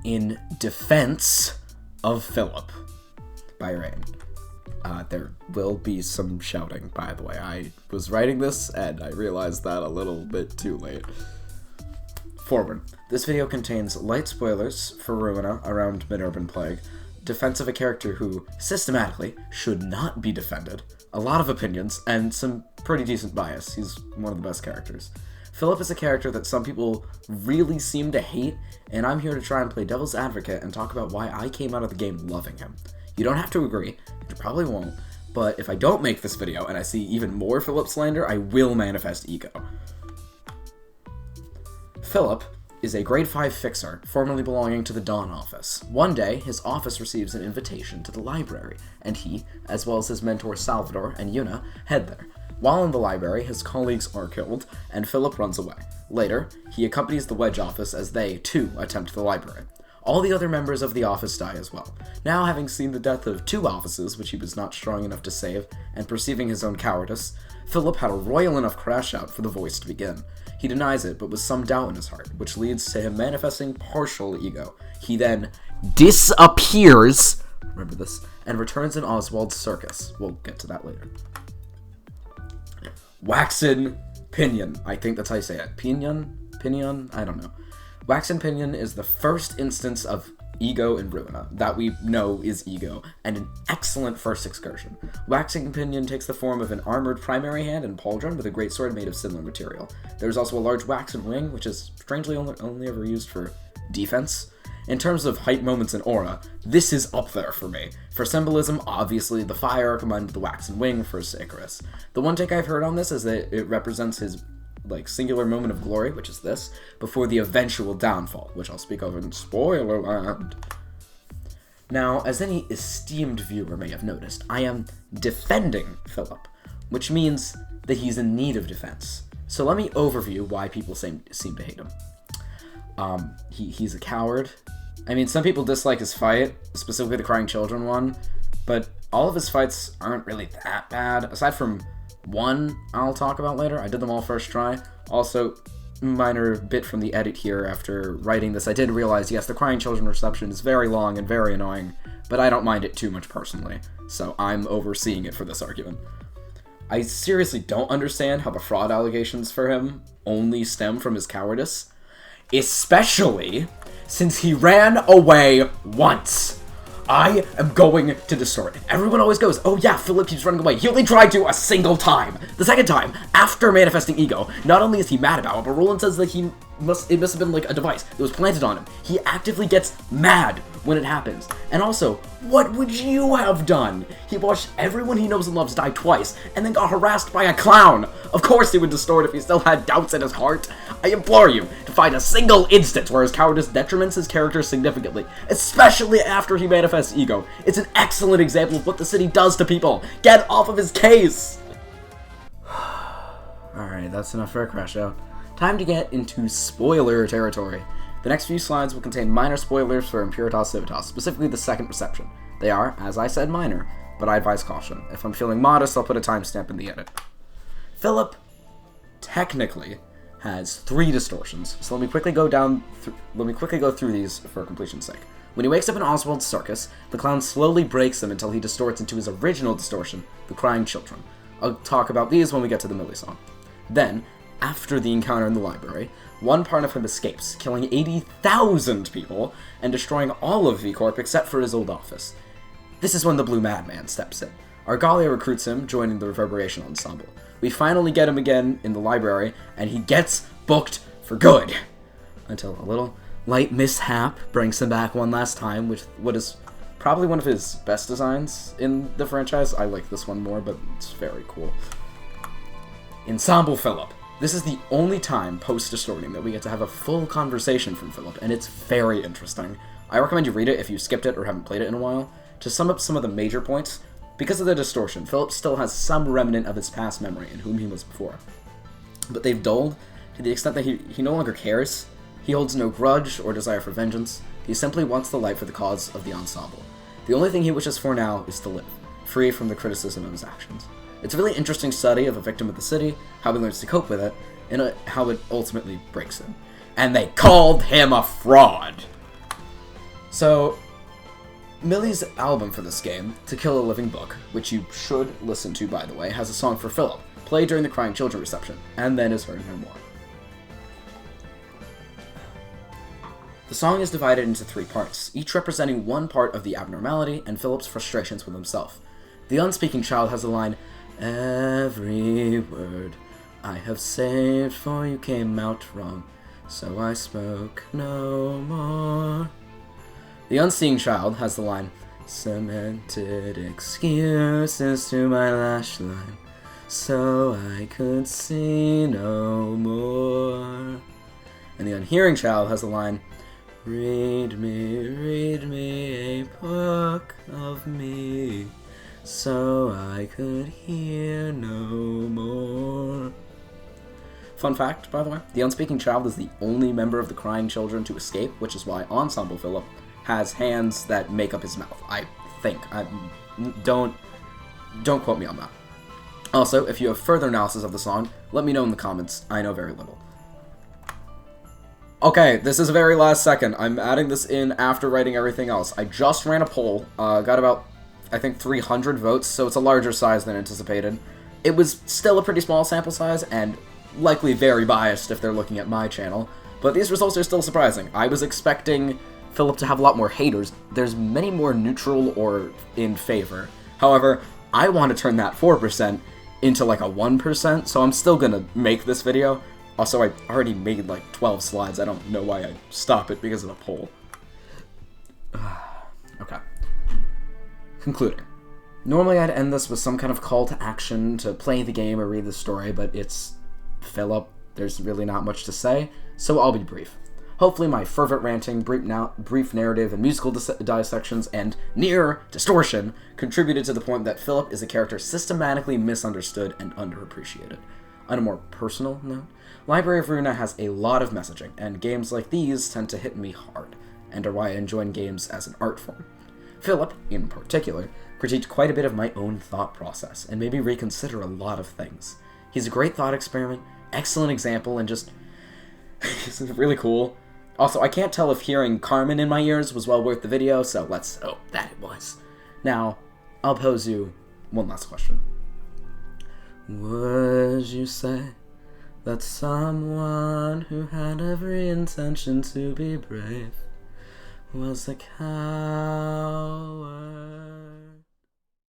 In Defense of Philip by Rain. There will be some shouting, by the way. I was writing this, and I realized that a little bit too late. Forward. This video contains light spoilers for Ruina around Mid-Urban Plague, defense of a character who, systematically, should not be defended, a lot of opinions, and some pretty decent bias. He's one of the best characters. Philip is a character that some people really seem to hate, and I'm here to try and play devil's advocate and talk about why I came out of the game loving him. You don't have to agree, you probably won't, but if I don't make this video and I see even more Philip slander, I will manifest ego. Philip is a grade 5 fixer, formerly belonging to the Dawn office. One day, his office receives an invitation to the library, and he, as well as his mentor Salvador and Yuna, head there. While in the library, his colleagues are killed, and Philip runs away. Later, he accompanies the Wedge office as they, too, attempt the library. All the other members of the office die as well. Now, having seen the death of 2 offices, which he was not strong enough to save, and perceiving his own cowardice, Philip had a royal enough crashout for the voice to begin. He denies it, but with some doubt in his heart, which leads to him manifesting partial ego. He then disappears, remember this, and returns in Oswald's circus. We'll get to that later. Waxen Pinion. I think that's how you say it. Pinion? I don't know. Waxen Pinion is the first instance of ego in Ruina that we know is ego, and an excellent first excursion. Waxen Pinion takes the form of an armored primary hand and pauldron with a greatsword made of similar material. There's also a large waxen wing, which is strangely only ever used for defense. In terms of hype moments and aura, this is up there for me. For symbolism, obviously the fire combined with the waxen wing for Icarus. The one take I've heard on this is that it represents his singular moment of glory, which is this, before the eventual downfall, which I'll speak of in spoiler land. Now, as any esteemed viewer may have noticed, I am defending Philip, which means that he's in need of defense. So let me overview why people seem to hate him. He's a coward. I mean, some people dislike his fight, specifically the Crying Children one, but all of his fights aren't really that bad, aside from one I'll talk about later. I did them all first try. Also, minor bit from the edit here after writing this, I did realize, yes, the Crying Children reception is very long and very annoying, but I don't mind it too much personally, so I'm overseeing it for this argument. I seriously don't understand how the fraud allegations for him only stem from his cowardice, especially since he ran away once. I am going to distort. Everyone always goes, oh yeah, Philip keeps running away. He only tried to a single time. The second time, after manifesting ego, not only is he mad about it, but Roland says that it must have been like a device that was planted on him. He actively gets mad when it happens. And also, what would you have done? He watched everyone he knows and loves die twice, and then got harassed by a clown. Of course he would distort if he still had doubts in his heart. I implore you to find a single instance where his cowardice detriments his character significantly, especially after he manifests ego. It's an excellent example of what the city does to people. Get off of his case! Alright, that's enough for a crash out. Time to get into spoiler territory. The next few slides will contain minor spoilers for Impuritas Civitas, specifically the second reception. They are, as I said, minor, but I advise caution. If I'm feeling modest, I'll put a timestamp in the edit. Philip technically has 3 distortions, so let me quickly go through these for completion's sake. When he wakes up in Oswald's circus, the clown slowly breaks them until he distorts into his original distortion, the Crying Children. I'll talk about these when we get to the Millie song. Then, after the encounter in the library, one part of him escapes, killing 80,000 people and destroying all of V-Corp except for his old office. This is when the Blue Madman steps in. Argalia recruits him, joining the Reverberation Ensemble. We finally get him again in the library, and he gets booked for good. Until a little light mishap brings him back one last time, with what is probably one of his best designs in the franchise. I like this one more, but it's very cool. Ensemble Philip. This is the only time post-distorting that we get to have a full conversation from Philip, and it's very interesting. I recommend you read it if you skipped it or haven't played it in a while. To sum up some of the major points, because of the distortion, Philip still has some remnant of his past memory and whom he was before. But they've dulled to the extent that he no longer cares. He holds no grudge or desire for vengeance. He simply wants the light for the cause of the Ensemble. The only thing he wishes for now is to live, free from the criticism of his actions. It's a really interesting study of a victim of the city, how he learns to cope with it, and how it ultimately breaks him. And they called him a fraud! So, Millie's album for this game, To Kill a Living Book, which you should listen to, by the way, has a song for Philip, played during the Crying Children reception, and then is heard no more. The song is divided into 3 parts, each representing one part of the abnormality and Philip's frustrations with himself. The unspeaking child has the line, "Every word I have saved for you came out wrong, so I spoke no more." The unseeing child has the line, "Cemented excuses to my lash line, so I could see no more." And the unhearing child has the line, read me a book of me, so I could hear no more." Fun fact, by the way, the unspeaking child is the only member of the Crying Children to escape, which is why Ensemble Philip has hands that make up his mouth. I think. Don't quote me on that. Also, if you have further analysis of the song, let me know in the comments. I know very little. Okay, this is a very last second. I'm adding this in after writing everything else. I just ran a poll, got about, I think, 300 votes, so it's a larger size than anticipated. It was still a pretty small sample size, and likely very biased if they're looking at my channel, but these results are still surprising. I was expecting Philip to have a lot more haters. There's many more neutral or in favor. However, I want to turn that 4% into like a 1%, so I'm still gonna make this video. Also, I already made like 12 slides. I don't know why I stop it because of a poll. Okay. Concluding. Normally I'd end this with some kind of call to action to play the game or read the story, but it's Philip. There's really not much to say, so I'll be brief. Hopefully my fervent ranting, brief narrative, and musical dissections, and near distortion contributed to the point that Philip is a character systematically misunderstood and underappreciated. On a more personal note, Library of Ruina has a lot of messaging, and games like these tend to hit me hard, and are why I enjoy games as an art form. Philip, in particular, critiqued quite a bit of my own thought process, and made me reconsider a lot of things. He's a great thought experiment, excellent example, and just... he's really cool. Also, I can't tell if hearing Carmen in my ears was well worth the video, so let's hope that it was. Now, I'll pose you one last question. Would you say that someone who had every intention to be brave was a coward?